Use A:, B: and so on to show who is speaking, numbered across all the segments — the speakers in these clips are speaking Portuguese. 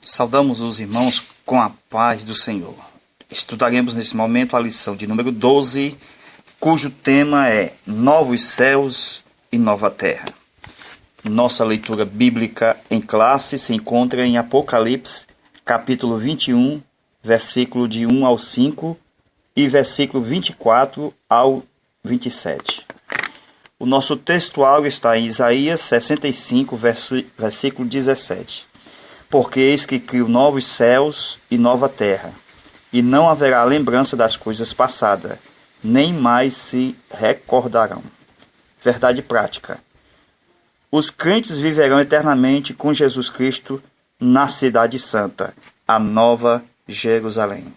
A: Saudamos os irmãos com a paz do Senhor. Estudaremos nesse momento a lição de número 12, cujo tema é Novos Céus e Nova Terra. Nossa leitura bíblica em classe se encontra em Apocalipse, capítulo 21, versículo de 1 ao 5 e versículo 24 ao 27. O nosso textual está em Isaías 65, versículo 17. Porque eis que crio novos céus e nova terra, e não haverá lembrança das coisas passadas, nem mais se recordarão. Verdade prática. Os crentes viverão eternamente com Jesus Cristo na Cidade Santa, a Nova Jerusalém.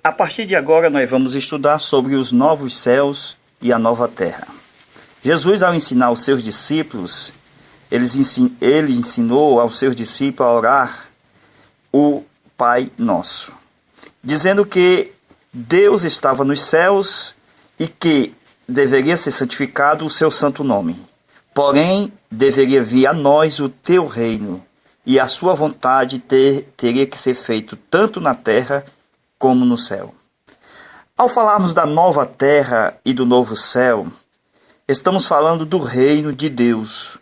A: A partir de agora nós vamos estudar sobre os novos céus e a nova terra. Jesus, ao ensinar os seus discípulos, ele ensinou aos seus discípulos a orar o Pai Nosso, dizendo que Deus estava nos céus e que deveria ser santificado o seu santo nome. Porém, deveria vir a nós o teu reino, e a sua vontade teria que ser feito tanto na terra como no céu. Ao falarmos da nova terra e do novo céu, estamos falando do reino de Deus,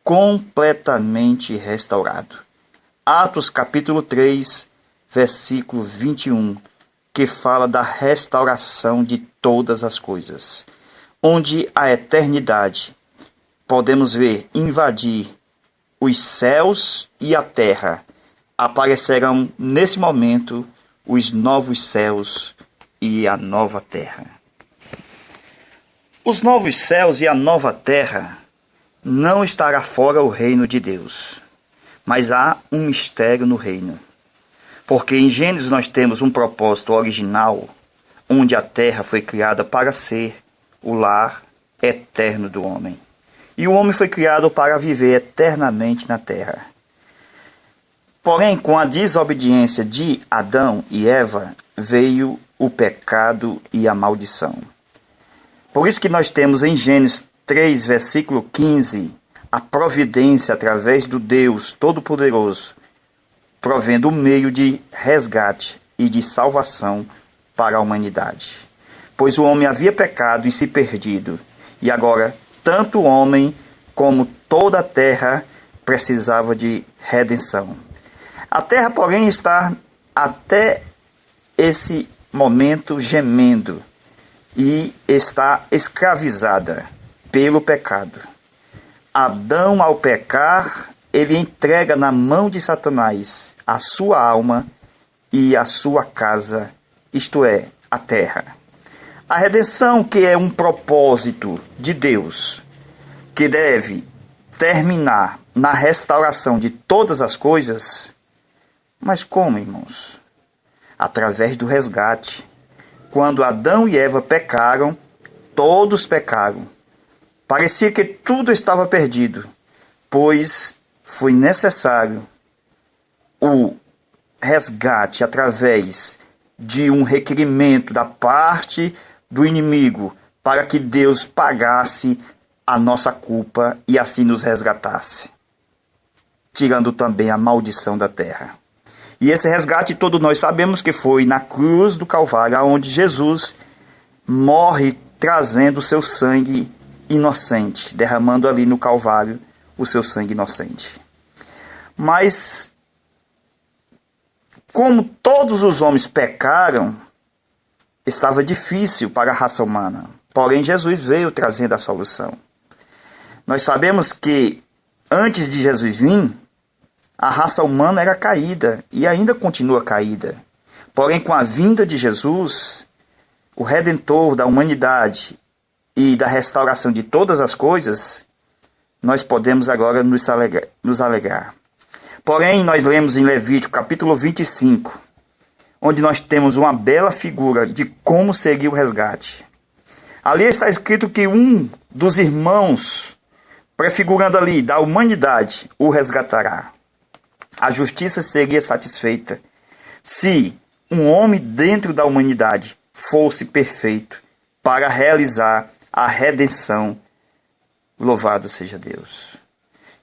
A: completamente restaurado. Atos capítulo 3, versículo 21, que fala da restauração de todas as coisas, onde a eternidade podemos ver invadir os céus e a terra. Aparecerão nesse momento os novos céus e a nova terra. Os novos céus e a nova terra não estará fora o reino de Deus, mas há um mistério no reino. Porque em Gênesis nós temos um propósito original, onde a terra foi criada para ser o lar eterno do homem. E o homem foi criado para viver eternamente na terra. Porém, com a desobediência de Adão e Eva, veio o pecado e a maldição. Por isso que nós temos em Gênesis 3, versículo 15, a providência através do Deus Todo-Poderoso, provendo o meio de resgate e de salvação para a humanidade. Pois o homem havia pecado e se perdido, e agora tanto o homem como toda a terra precisava de redenção. A terra, porém, está até esse momento gemendo e está escravizada pelo pecado. Adão, ao pecar, ele entrega na mão de Satanás a sua alma e a sua casa, isto é, a terra. A redenção, que é um propósito de Deus, que deve terminar na restauração de todas as coisas. Mas como, irmãos? Através do resgate. Quando Adão e Eva pecaram, todos pecaram. Parecia que tudo estava perdido, pois foi necessário o resgate através de um requerimento da parte do inimigo para que Deus pagasse a nossa culpa e assim nos resgatasse, tirando também a maldição da terra. E esse resgate todo nós sabemos que foi na cruz do Calvário, onde Jesus morre trazendo o seu sangue inocente, derramando ali no Calvário o seu sangue inocente. Mas, como todos os homens pecaram, estava difícil para a raça humana. Porém, Jesus veio trazendo a solução. Nós sabemos que, antes de Jesus vir, a raça humana era caída e ainda continua caída. Porém, com a vinda de Jesus, o Redentor da humanidade e da restauração de todas as coisas, nós podemos agora nos alegrar. Porém, nós lemos em Levítico capítulo 25, onde nós temos uma bela figura de como seria o resgate. Ali está escrito que um dos irmãos, prefigurando ali da humanidade, o resgatará. A justiça seria satisfeita se um homem dentro da humanidade fosse perfeito para realizar a redenção. Louvado seja Deus.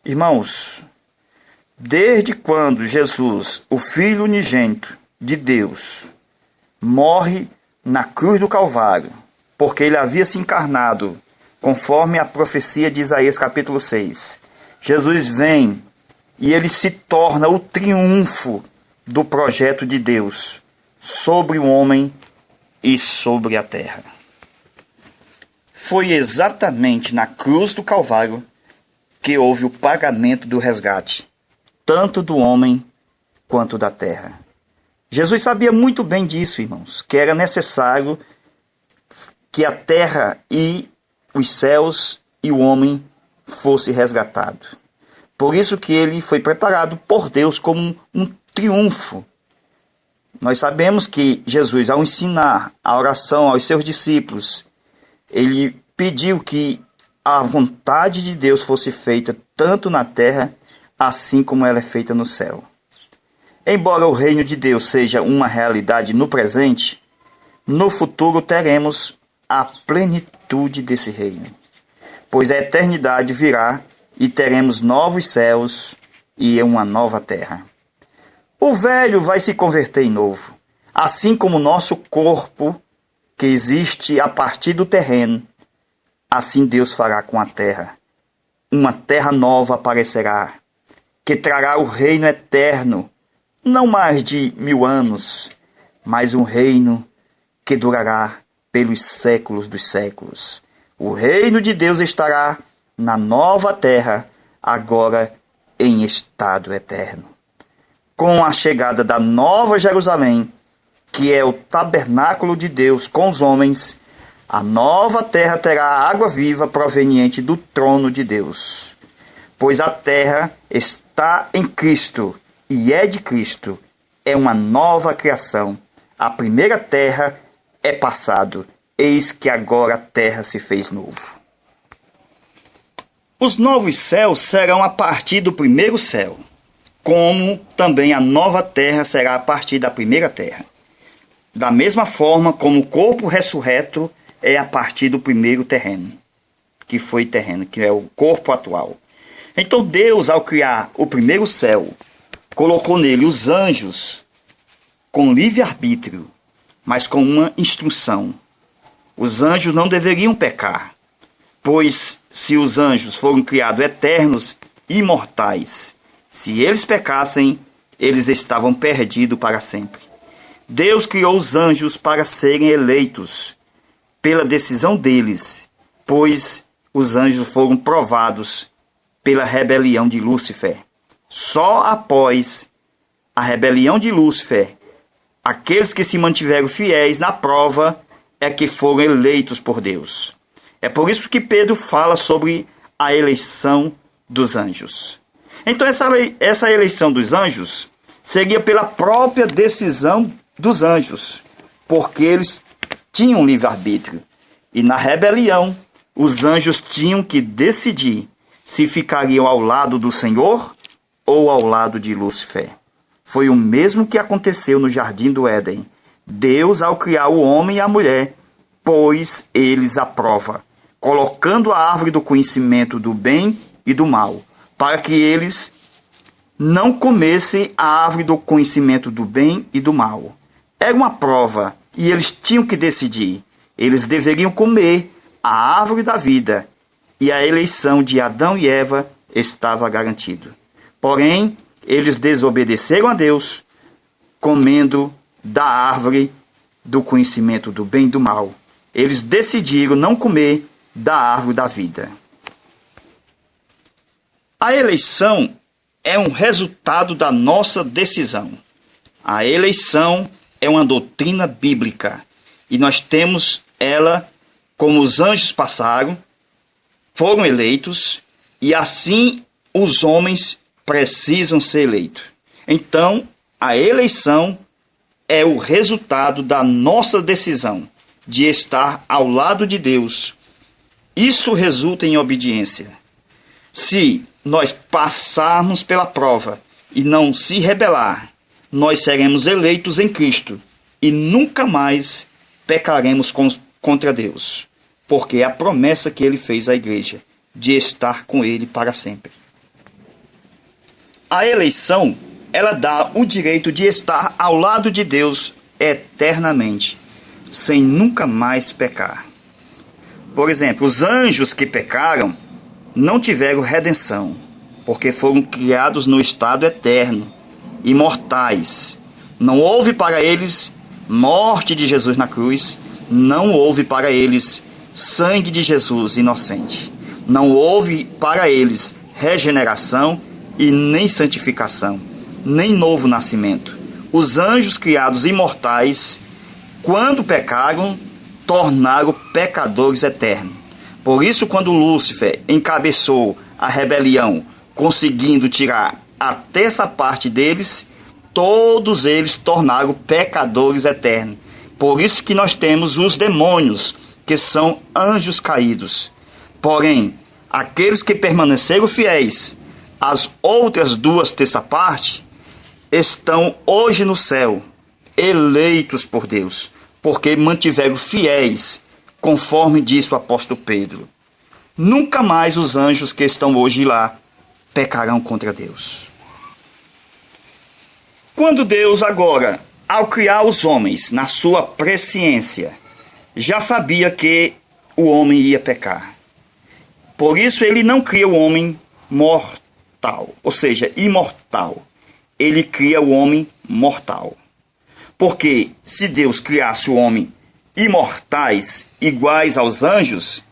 A: Irmãos, Desde quando Jesus, o Filho unigênito de Deus, morre na cruz do Calvário, porque ele havia se encarnado, conforme a profecia de Isaías capítulo 6. Jesus vem e ele se torna o triunfo do projeto de Deus sobre o homem e sobre a terra. Foi exatamente na cruz do Calvário que houve o pagamento do resgate, tanto do homem quanto da terra. Jesus sabia muito bem disso, irmãos, que era necessário que a terra e os céus e o homem fosse resgatado. Por isso que ele foi preparado por Deus como um triunfo. Nós sabemos que Jesus, ao ensinar a oração aos seus discípulos, ele pediu que a vontade de Deus fosse feita tanto na terra, assim como ela é feita no céu. Embora o reino de Deus seja uma realidade no presente, no futuro teremos a plenitude desse reino, pois a eternidade virá e teremos novos céus e uma nova terra. O velho vai se converter em novo, assim como o nosso corpo, que existe a partir do terreno, assim Deus fará com a terra. Uma terra nova aparecerá, que trará o reino eterno, não mais de 1000 anos, mas um reino que durará pelos séculos dos séculos. O reino de Deus estará na nova terra, agora em estado eterno. Com a chegada da Nova Jerusalém, que é o tabernáculo de Deus com os homens, a nova terra terá água viva proveniente do trono de Deus. Pois a terra está em Cristo e é de Cristo, é uma nova criação. A primeira terra é passado, eis que agora a terra se fez novo. Os novos céus serão a partir do primeiro céu, como também a nova terra será a partir da primeira terra. Da mesma forma como o corpo ressurreto é a partir do primeiro terreno, que é o corpo atual. Então Deus, ao criar o primeiro céu, colocou nele os anjos com livre-arbítrio, mas com uma instrução. Os anjos não deveriam pecar, pois se os anjos foram criados eternos e imortais, se eles pecassem, eles estavam perdidos para sempre. Deus criou os anjos para serem eleitos pela decisão deles, pois os anjos foram provados pela rebelião de Lúcifer. Só após a rebelião de Lúcifer, aqueles que se mantiveram fiéis na prova é que foram eleitos por Deus. É por isso que Pedro fala sobre a eleição dos anjos. Então essa eleição dos anjos seria pela própria decisão dos anjos, porque eles tinham livre-arbítrio. E na rebelião, os anjos tinham que decidir se ficariam ao lado do Senhor ou ao lado de Lúcifer. Foi o mesmo que aconteceu no Jardim do Éden. Deus, ao criar o homem e a mulher, pôs eles à prova, colocando a árvore do conhecimento do bem e do mal, para que eles não comessem a árvore do conhecimento do bem e do mal. Era uma prova e eles tinham que decidir. Eles deveriam comer a árvore da vida e a eleição de Adão e Eva estava garantida. Porém, eles desobedeceram a Deus, comendo da árvore do conhecimento do bem e do mal. Eles decidiram não comer da árvore da vida. A eleição é um resultado da nossa decisão. A eleição é uma doutrina bíblica e nós temos ela como os anjos passaram, foram eleitos e assim os homens precisam ser eleitos. Então, a eleição é o resultado da nossa decisão de estar ao lado de Deus. Isso resulta em obediência. Se nós passarmos pela prova e não se rebelar, nós seremos eleitos em Cristo e nunca mais pecaremos contra Deus, porque é a promessa que ele fez à igreja de estar com ele para sempre. A eleição, ela dá o direito de estar ao lado de Deus eternamente, sem nunca mais pecar. Por exemplo, os anjos que pecaram não tiveram redenção, porque foram criados no estado eterno, imortais. Não houve para eles morte de Jesus na cruz, não houve para eles sangue de Jesus inocente. Não houve para eles regeneração e nem santificação, nem novo nascimento. Os anjos criados imortais, quando pecaram, tornaram pecadores eternos. Por isso, quando Lúcifer encabeçou a rebelião, conseguindo tirar a terça parte deles, todos eles tornaram pecadores eternos. Por isso que nós temos os demônios, que são anjos caídos. Porém, aqueles que permaneceram fiéis, as outras duas terça parte, estão hoje no céu, eleitos por Deus, porque mantiveram fiéis, conforme disse o apóstolo Pedro. Nunca mais os anjos que estão hoje lá pecarão contra Deus. Quando Deus agora, ao criar os homens na sua presciência, já sabia que o homem ia pecar. Por isso ele não cria o homem mortal, ou seja, imortal. Ele cria o homem mortal. Porque se Deus criasse o homem imortais, iguais aos anjos,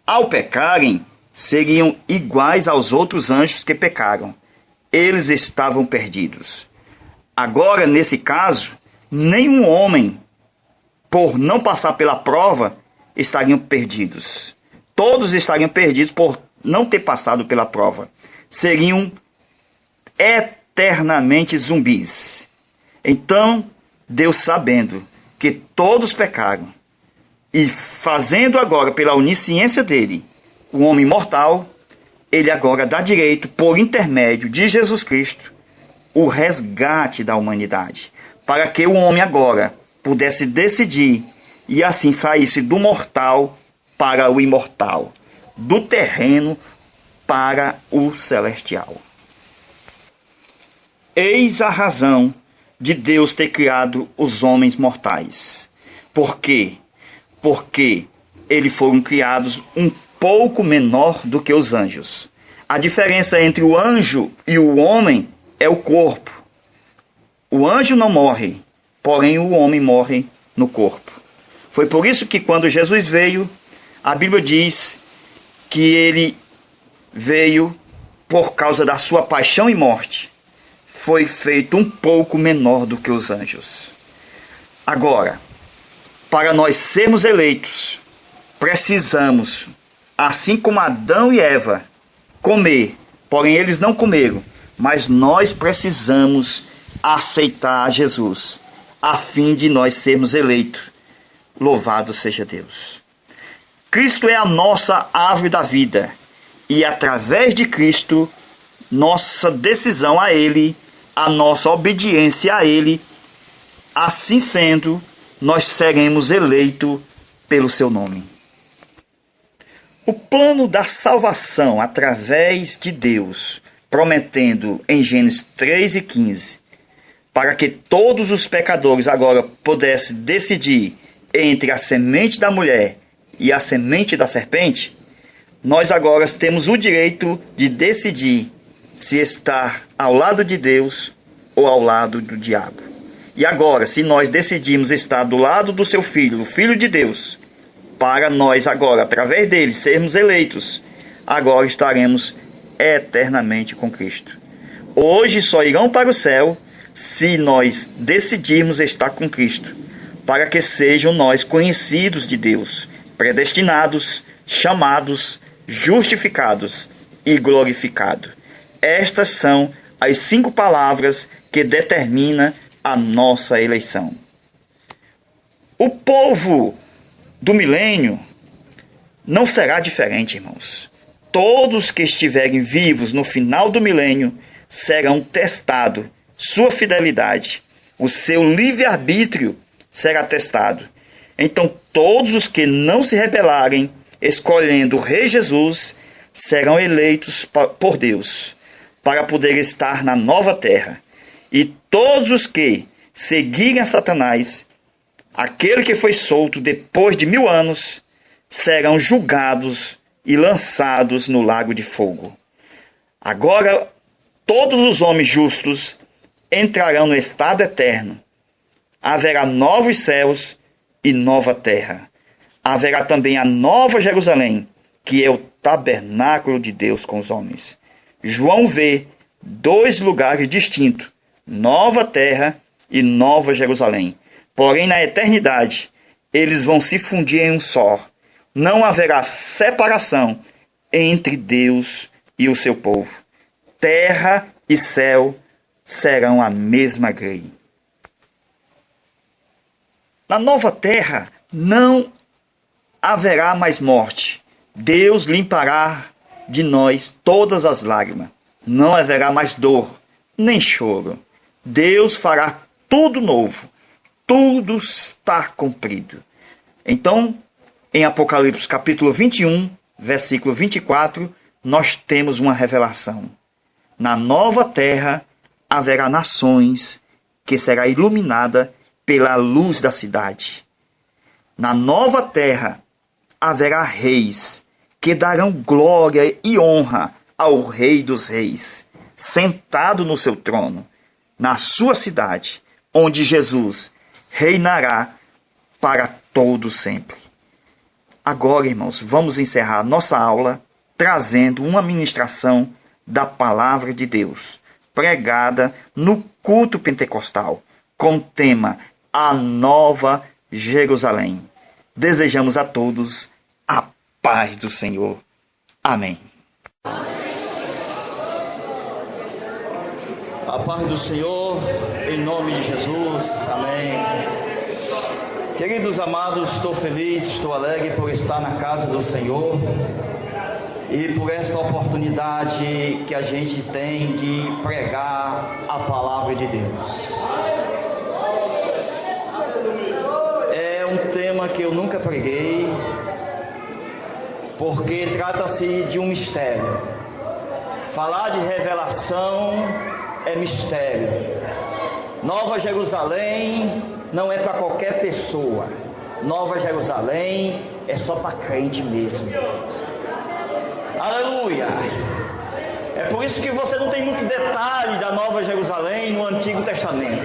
A: ao pecarem, seriam iguais aos outros anjos que pecaram. Eles estavam perdidos. Agora, nesse caso, nenhum homem, por não passar pela prova, estariam perdidos. Todos estariam perdidos por não ter passado pela prova. Seriam eternamente zumbis. Então, Deus, sabendo que todos pecaram, e fazendo agora pela onisciência dele, o homem mortal, ele agora dá direito, por intermédio de Jesus Cristo, o resgate da humanidade, para que o homem agora pudesse decidir e assim saísse do mortal para o imortal, do terreno para o celestial. Eis a razão de Deus ter criado os homens mortais. Por quê? Porque eles foram criados um pouco menor do que os anjos. A diferença entre o anjo e o homem é o corpo. O anjo não morre, porém o homem morre no corpo. Foi por isso que quando Jesus veio, a Bíblia diz que ele veio por causa da sua paixão e morte. Foi feito um pouco menor do que os anjos. Agora, para nós sermos eleitos, precisamos, assim como Adão e Eva, comer. Porém, eles não comeram, mas nós precisamos aceitar Jesus, a fim de nós sermos eleitos. Louvado seja Deus. Cristo é a nossa árvore da vida, e através de Cristo, nossa decisão a Ele, a nossa obediência a Ele, assim sendo, nós seremos eleitos pelo seu nome. O plano da salvação através de Deus, prometendo em Gênesis 3:15, para que todos os pecadores agora pudessem decidir entre a semente da mulher e a semente da serpente, nós agora temos o direito de decidir se estar ao lado de Deus ou ao lado do diabo. E agora, se nós decidimos estar do lado do seu filho, o Filho de Deus, para nós agora, através dele, sermos eleitos, agora estaremos eternamente com Cristo. Hoje só irão para o céu se nós decidirmos estar com Cristo, para que sejam nós conhecidos de Deus, predestinados, chamados, justificados e glorificados. Estas são as 5 palavras que determinam a nossa eleição. O povo do milênio não será diferente, irmãos. Todos que estiverem vivos no final do milênio serão testados, sua fidelidade, o seu livre-arbítrio será testado. Então todos os que não se rebelarem, escolhendo o Rei Jesus, serão eleitos por Deus, para poder estar na nova terra. E todos os que seguirem a Satanás, aquele que foi solto depois de 1000 anos, serão julgados e lançados no lago de fogo. Agora, todos os homens justos entrarão no estado eterno. Haverá novos céus e nova terra. Haverá também a nova Jerusalém, que é o tabernáculo de Deus com os homens. João vê 2 lugares distintos, nova terra e nova Jerusalém. Porém, na eternidade, eles vão se fundir em um só. Não haverá separação entre Deus e o seu povo. Terra e céu serão a mesma grei. Na nova terra não haverá mais morte. Deus limpará de nós todas as lágrimas. Não haverá mais dor, nem choro. Deus fará tudo novo. Tudo está cumprido. Então, em Apocalipse capítulo 21, versículo 24, nós temos uma revelação. Na nova terra haverá nações que será iluminada pela luz da cidade. Na nova terra haverá reis que darão glória e honra ao Rei dos Reis, sentado no seu trono, na sua cidade, onde Jesus reinará para todo sempre. Agora, irmãos, vamos encerrar nossa aula trazendo uma ministração da palavra de Deus, pregada no culto pentecostal, com o tema A Nova Jerusalém. Desejamos a todos a paz do Senhor. Amém. A paz do Senhor, em nome de Jesus. Amém. Queridos amados, estou feliz, estou alegre por estar na casa do Senhor e por esta oportunidade que a gente tem de pregar a palavra de Deus. É um tema que eu nunca preguei, porque trata-se de um mistério. Falar de revelação é mistério. Nova Jerusalém não é para qualquer pessoa. Nova Jerusalém é só para crente mesmo. Aleluia! É por isso que você não tem muito detalhe da Nova Jerusalém no Antigo Testamento.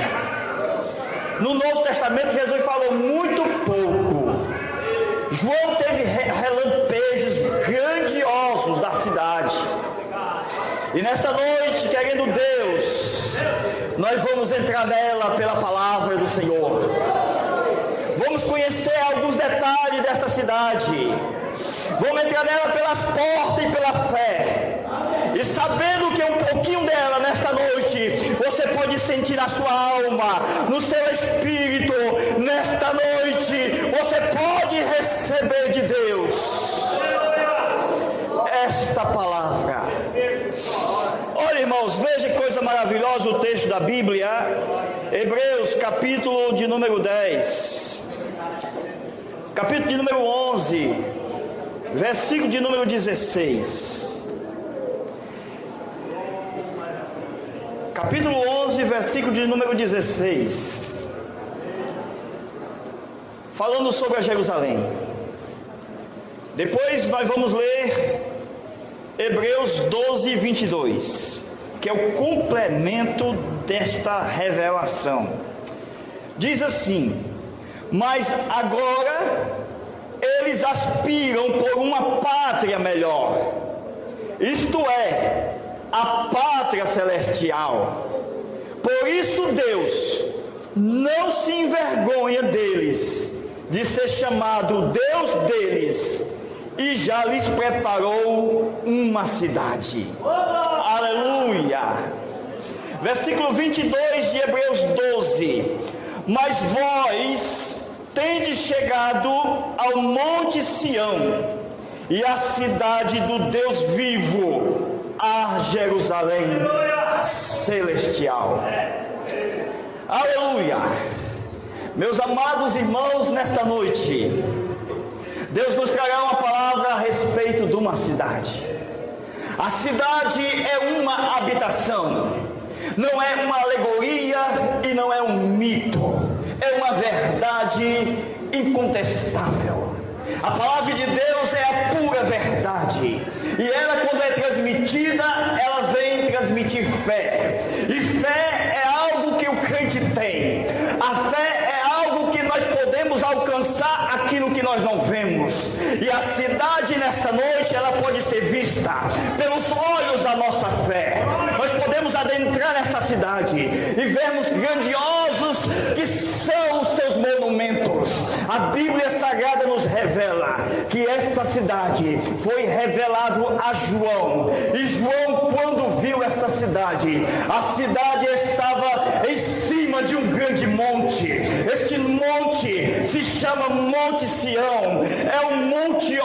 A: No Novo Testamento, Jesus falou muito pouco. João teve relampejos grandiosos da cidade. E nesta noite, querendo Deus, nós vamos entrar nela pela palavra do Senhor. Vamos conhecer alguns detalhes desta cidade. Vamos entrar nela pelas portas e pela fé. E sabendo que é um pouquinho dela nesta noite, você pode sentir na sua alma, no seu espírito, nesta noite, você pode receber de Deus esta palavra. Olha, irmãos, veja que coisa maravilhosa o texto da Bíblia. Hebreus, capítulo de número 10. Capítulo de número 11. Versículo de número 16. Capítulo 11, versículo de número 16. Falando sobre a Jerusalém. Depois nós vamos ler Hebreus 12, 22, que é o complemento desta revelação. Diz assim: mas agora eles aspiram por uma pátria melhor, isto é, a pátria celestial. Por isso Deus não se envergonha deles, de ser chamado Deus deles, e já lhes preparou uma cidade. Aleluia. Versículo 22 de Hebreus 12. Mas vós tendes chegado ao monte Sião, e à cidade do Deus vivo, a Jerusalém celestial. Aleluia. Meus amados irmãos, nesta noite Deus nos trará uma palavra a respeito de uma cidade. A cidade é uma habitação, não é uma alegoria e não é um mito, é uma verdade incontestável. A palavra de Deus é a pura verdade, e ela, quando é transmitida, ela vem transmitir fé, e fé é algo que o crente tem. A fé é algo que nós podemos alcançar aquilo que nós não vemos, e a cidade nesta noite, ela pode ser vista pelos olhos da nossa fé. Nós podemos adentrar nessa cidade e vermos grandiosos que são os seus monumentos. A Bíblia Sagrada nos revela que essa cidade foi revelado a João, e João, quando viu essa cidade, a cidade estava em cima de um grande monte. Este monte se chama Monte Sião, é o monte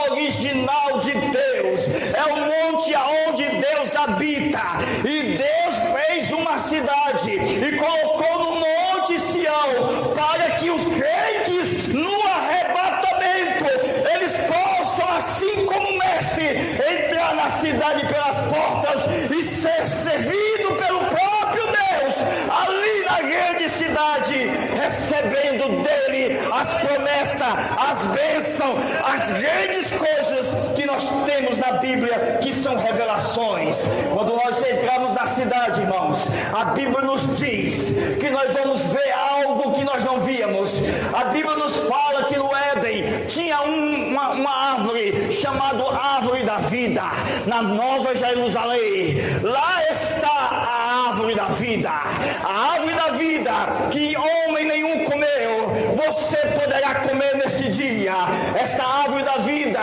A: original de Deus, é o monte aonde Deus habita, e Deus fez uma cidade e colocou no Monte Sião para que os crentes no arrebatamento eles possam, assim como o mestre, entrar na cidade pelas portas e ser servido pelo próprio Deus ali na grande cidade, recebendo dele as promessas, as bênçãos, as grandes coisas que nós temos na Bíblia, que são revelações. Quando nós entramos na cidade, irmãos, a Bíblia nos diz que nós vamos ver algo que nós não víamos. A Bíblia nos fala que no Éden tinha uma árvore chamada árvore da vida. Na Nova Jerusalém, lá está a árvore da vida, a árvore da vida que homem nenhum comeu. Você poderá comer neste dia. Esta árvore da vida,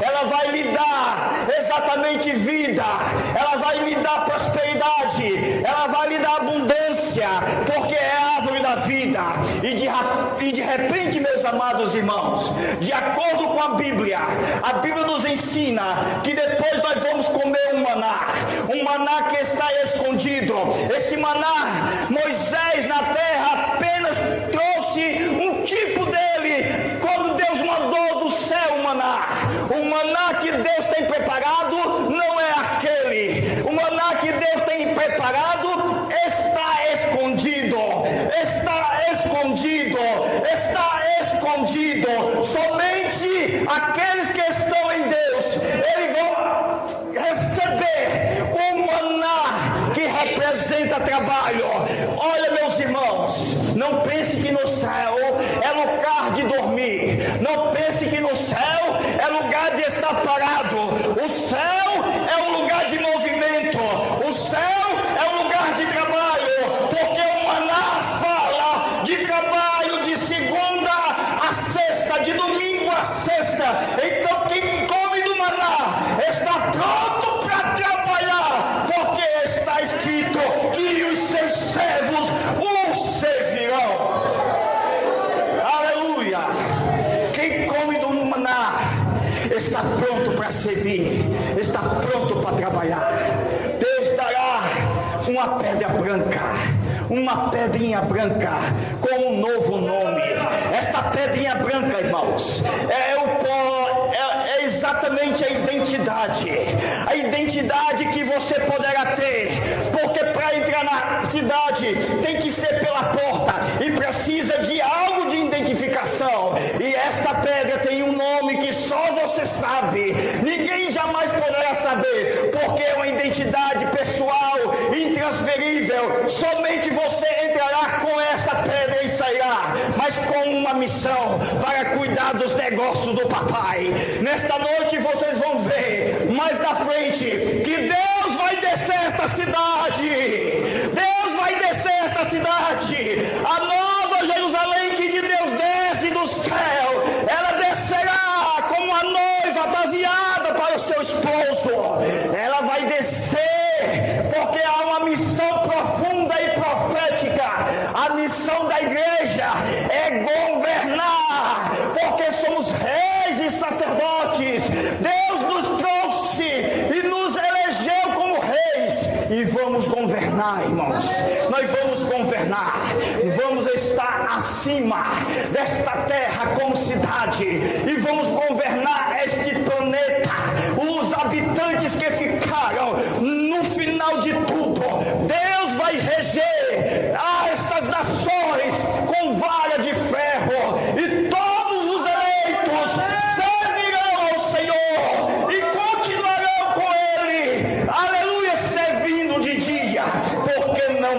A: ela vai lhe dar exatamente vida, ela vai lhe dar prosperidade, ela vai lhe dar abundância, porque é a árvore da vida. E de repente, meus amados irmãos, de acordo com a Bíblia nos ensina que depois nós vamos comer um maná que está escondido. Esse maná, Moisés na terra apenas trouxe um tipo dele quando Deus mandou do céu o maná. O maná que Deus tem preparado não é aquele. O maná que Deus tem preparado está escondido. Está escondido. Está escondido. Somente aqueles que estão em Deus, eles vão receber o maná que representa trabalho. Olha, meus irmãos, não pense que no céu é lugar de dormir. Não pense que no céu é lugar de estar parado. O céu é um lugar de movimento. O céu é um lugar de trabalho, porque o maná fala de trabalho de segunda a sexta, de domingo a sexta. Então quem come do maná está pronto para trabalhar, porque está escrito que os seus servos o servirão. Aleluia! Quem come do maná está pronto para servir, está pronto para trabalhar. Deus dará uma pedra branca, uma pedrinha branca com um novo nome. Esta pedrinha branca, irmãos, é exatamente a identidade que você poderá ter, porque para entrar na cidade tem que ser pela porta e precisa de algo de identificação, e esta pedra tem um nome que só você sabe, ninguém jamais poderá saber, porque é uma identidade pessoal, intransferível. Somente você entrará com esta pedra e sairá, mas com uma missão para cuidar dos negócios do papai. Nesta noite vocês vão ver mais na frente que Deus vai descer esta cidade. Deus vai descer esta cidade. A Nova Jerusalém que de Deus desce do céu, ela descerá como a noiva ataviada para o seu esposo. Ela vai descer porque há uma missão profunda e profética. A missão da igreja é governar, porque somos reis e sacerdotes. Deus nos trouxe e nos elegeu como reis, e vamos governar, irmãos. Nós vamos governar, vamos estar acima desta terra como cidade, e vamos governar este planeta. Os habitantes que ficaram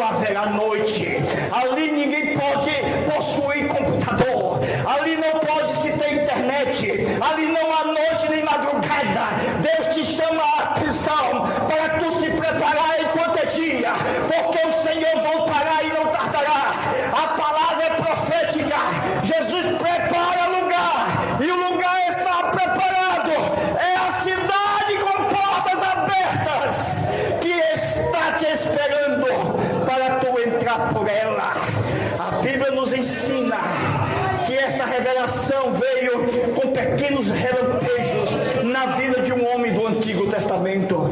B: não haverá noite. Ali ninguém pode possuir computador. Ali não pode se ter internet. Ali não há noite nem madrugada. Deus te chama à atenção para tu se preparar enquanto é dia, porque o Senhor voltará e não tardará. A palavra é profética. Jesus prepara lugar, e o lugar está preparado. É a cidade com portas abertas que está te esperando para tu entrar por ela. A Bíblia nos ensina que esta revelação veio com pequenos relampejos na vida de um homem do Antigo Testamento.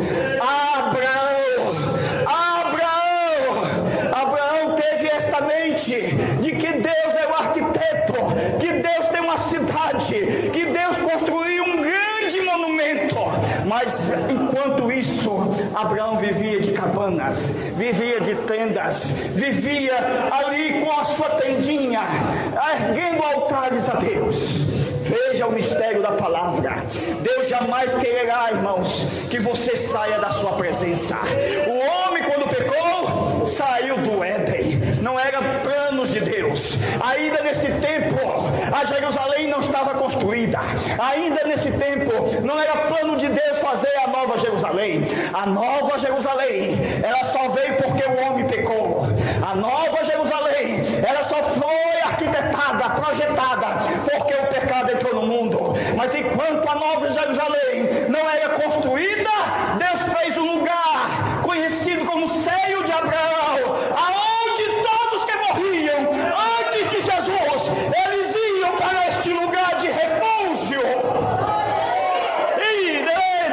B: Abraão teve esta mente de que Deus é o arquiteto, que Deus tem uma cidade, que Deus construiu um grande monumento. Mas enquanto isso, Abraão vivia de cabanas, vivia de tendas, vivia ali com a sua tendinha, erguendo altares a Deus. Veja o mistério da palavra. Deus jamais quererá, irmãos, que você saia da sua presença. O homem, quando pecou, saiu do Éden. Não era planos de Deus. Ainda nesse tempo, a Jerusalém não estava construída. Ainda nesse tempo, não era plano de Deus fazer a nova Jerusalém. A nova Jerusalém, ela só veio porque o homem pecou. A nova Jerusalém, ela só foi arquitetada, projetada, porque o pecado entrou no mundo. Mas enquanto a nova Jerusalém não era construída, Deus fez um lugar conhecido como seio de Abraão, aonde todos que morriam antes de Jesus, eles iam para este lugar de refúgio. E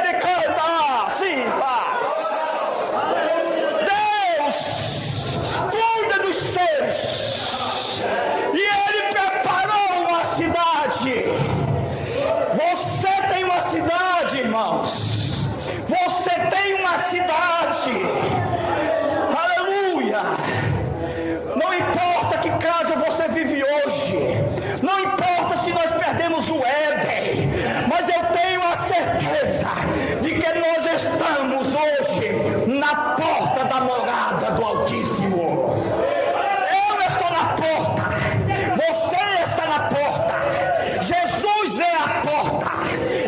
B: decanta, sim, paz. Deus cuida dos seus, e Ele preparou uma cidade. Você tem uma cidade, irmãos. Você tem uma cidade. Aleluia. Não importa que casa você vive hoje, não importa se nós perdemos o Éden, mas eu tenho a certeza de que nós estamos hoje na porta da morada do Altíssimo. Eu estou na porta, você está na porta, Jesus é a porta,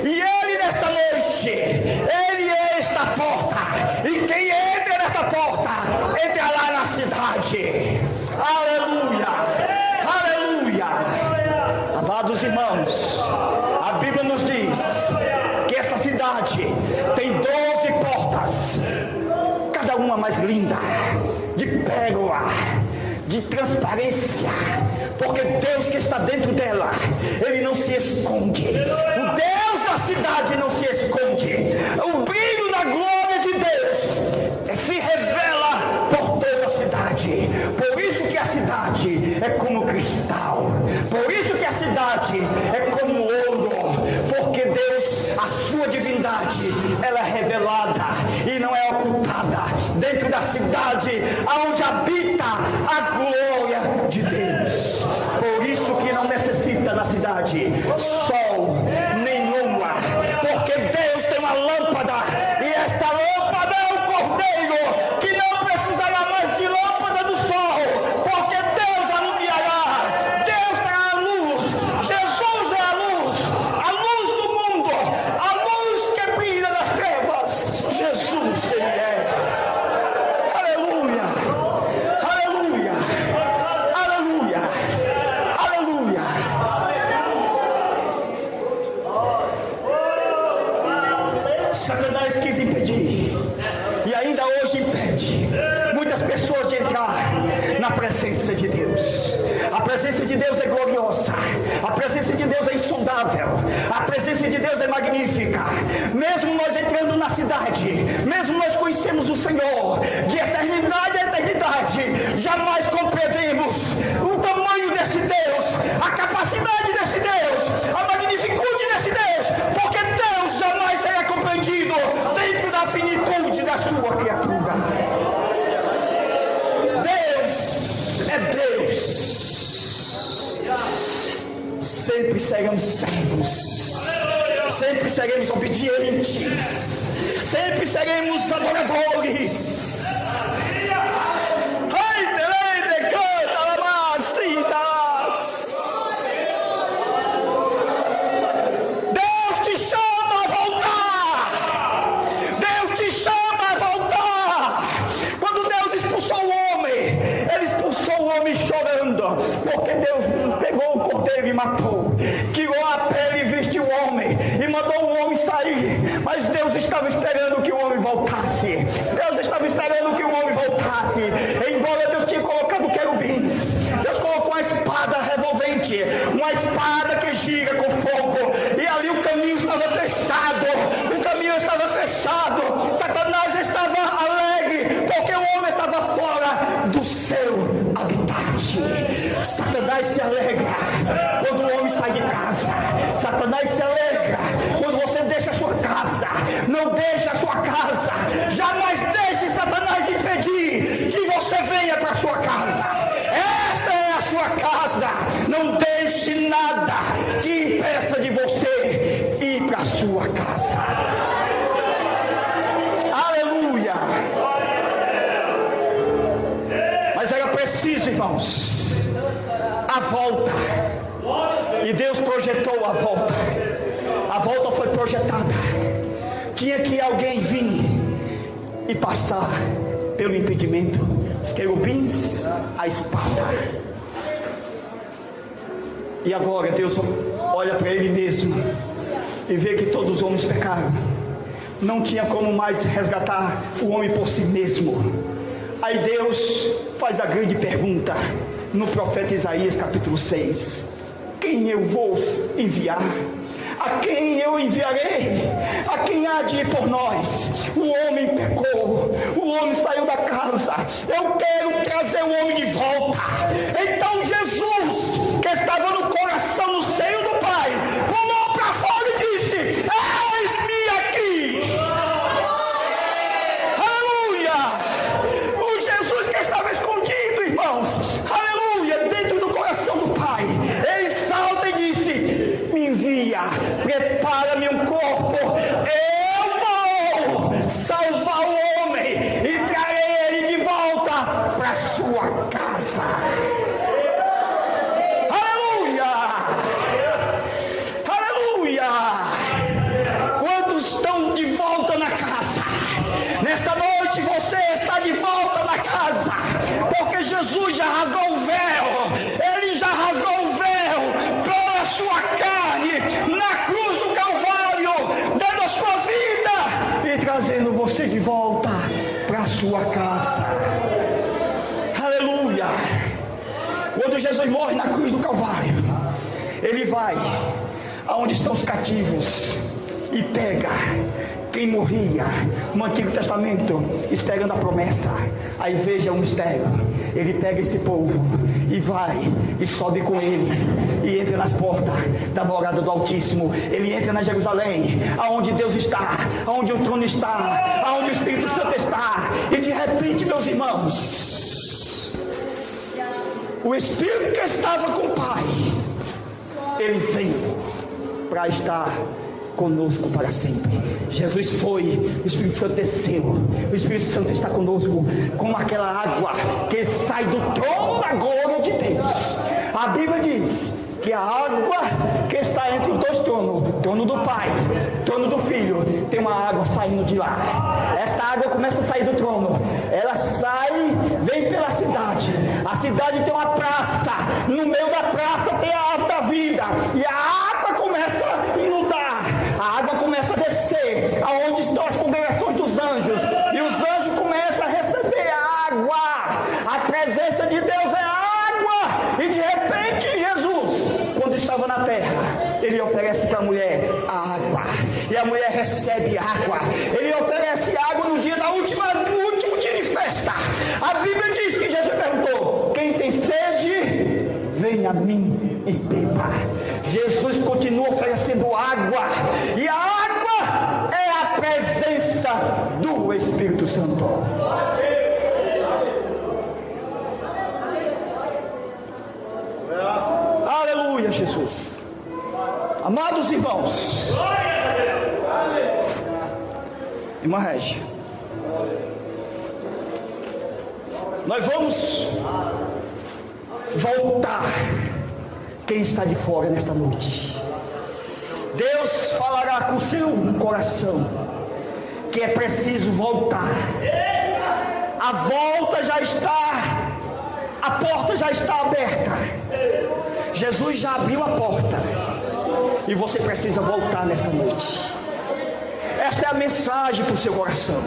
B: e Ele nesta noite, Ele é esta porta, e quem entra nesta porta, entra lá na cidade. Aleluia, aleluia. Amados irmãos, a Bíblia nos diz que essa cidade tem 12 portas, cada uma mais linda, de pérola, de transparência, porque Deus que está dentro dela, Ele não se esconde. O Deus da cidade não se esconde. O brilho da glória de Deus se revela por toda a cidade. Por isso que a cidade é como cristal, por isso que a cidade é como ouro, porque Deus, a sua divindade, ela é revelada e não é ocultada dentro da cidade onde habita a glória de Deus. Por isso que não necessita na cidade sol nem lua, porque Deus tem uma lâmpada, e esta lâmpada é o Cordeiro, que não precisará mais de lâmpada do sol, porque Deus alumiará. Deus terá a luz. Jesus é a luz do mundo, a luz que brilha nas trevas. Jesus, Ele é. Aleluia, aleluia, aleluia, aleluia. Satanás quis impedir, e ainda hoje impede muitas pessoas de entrar na presença de Deus. A presença de Deus é gloriosa, a presença de Deus é insondável, a presença de Deus é magnífica. Mesmo nós entrando na cidade, mesmo nós conhecemos o Senhor de eternidade a eternidade, jamais compreendemos o tamanho desse Deus, a capacidade desse Deus, a magnificitude desse Deus, porque Deus jamais será compreendido dentro da finitude da sua criatura. Deus é Deus. Sempre seremos servos, sempre seremos obedientes, sempre seremos adoradores. matou, tirou a pele e vestiu o homem, e mandou o homem sair. Mas Deus estava esperando que o homem voltasse. Deus estava esperando que o homem voltasse. Embora Deus tinha colocado querubins, Deus colocou uma espada revolvente, uma espada que gira com fogo, e ali o caminho estava fechado. O caminho estava fechado. Satanás estava alegre, porque o homem estava fora do seu habitat. Satanás se alegra quando o homem sai de casa. Satanás se alegra quando você deixa a sua casa. Não deixe a sua casa. Jamais deixe Satanás impedir que você venha para a sua casa. Esta é a sua casa. Não deixe nada que impeça de você ir para a sua casa. Aleluia. Mas era preciso, irmãos, a volta. E Deus projetou a volta. A volta foi projetada. Tinha que alguém vir e passar pelo impedimento. Os querubins, a espada. E agora Deus olha para ele mesmo e vê que todos os homens pecaram. Não tinha como mais resgatar o homem por si mesmo. Aí Deus faz a grande pergunta no profeta Isaías capítulo 6: quem eu vou enviar? A quem eu enviarei? A quem há de ir por nós? O homem pecou, o homem saiu da casa. Eu quero trazer o homem de volta. Então Jesus, que estava no coração, no seio do Pai, pulou para fora e disse: eis-me aqui. Aleluia! O Jesus que estava escondido, irmãos, aleluia, dentro do coração do Pai, ele salta e disse: me envia, prepara-me um corpo, eu vou salvar o homem e trarei ele de volta para sua casa. Aleluia! Aleluia! Quantos estão de volta na casa? Nesta noite você está de volta na casa, porque Jesus já rasgou o véu. Ele já rasgou o véu pela sua carne na cruz do Calvário, dando a sua vida e trazendo você de volta para a sua casa. Aleluia! Quando Jesus morre na cruz do Calvário, ele vai aonde estão os cativos e pega quem morria no Antigo Testamento esperando a promessa. Aí veja o mistério: ele pega esse povo e vai e sobe com ele e entra nas portas da morada do Altíssimo. Ele entra na Jerusalém, aonde Deus está, aonde o trono está, aonde o Espírito Santo está. E de repente, meus irmãos, o Espírito que estava com o Pai, ele veio para estar conosco para sempre. Jesus foi, o Espírito Santo desceu. O Espírito Santo está conosco como aquela água que sai do trono da glória de Deus. A Bíblia diz que a água que está entre os dois tronos, o trono do Pai, o trono do Filho, tem uma água saindo de lá. Esta água começa a sair do trono, ela sai, vem pela cidade. A cidade tem uma praça, no meio da praça tem a árvore da vida, e a água começa a inundar. A água começa a descer aonde estão as congregações dos anjos, e os anjos começam a receber a água. A presença de Deus é água. E de repente Jesus, quando estava na terra, ele oferece para a mulher a água, e a mulher recebe água. Ele oferece água no dia no último dia de festa. A Bíblia diz que Jesus perguntou: quem tem sede, vem a mim e beba. Jesus continua oferecendo água, e a água é a presença do Espírito Santo. Aleluia, Jesus. Amados irmãos, irmã Régia, nós vamos voltar. Quem está de fora nesta noite, Deus falará com o seu coração que é preciso voltar. A volta já está A porta já está aberta. Jesus já abriu a porta. E você precisa voltar nesta noite. Esta é a mensagem para o seu coração.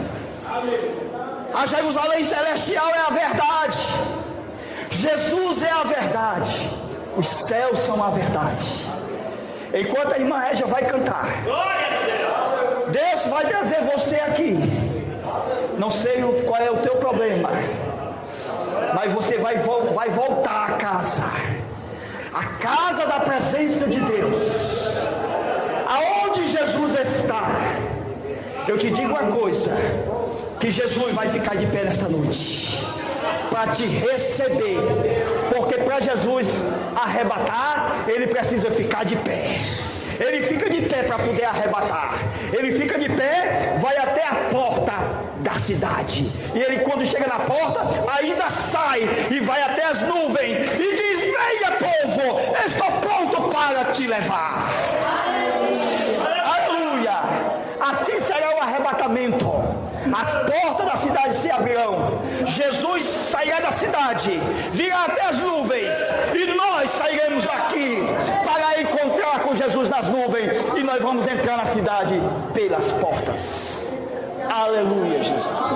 B: A Jerusalém Celestial é a verdade. Jesus é a verdade. Os céus são a verdade. Enquanto a irmã Régia vai cantar, Deus vai trazer você aqui. Não sei qual é o teu problema, mas você vai voltar à casa. A casa da presença de Deus. Aonde Jesus está. Eu te digo uma coisa, que Jesus vai ficar de pé nesta noite para te receber, porque para Jesus arrebatar, ele precisa ficar de pé. Ele fica de pé para poder arrebatar. Ele fica de pé, vai até a porta da cidade, e ele, quando chega na porta, ainda sai e vai até as nuvens e diz: venha, povo, estou pronto para te levar. Aleluia. Assim será o arrebatamento. As portas da cidade se abrirão. Jesus sairá da cidade, virá até as nuvens, e nós sairemos daqui para encontrar com Jesus nas nuvens, e nós vamos entrar na cidade pelas portas. Aleluia, Jesus.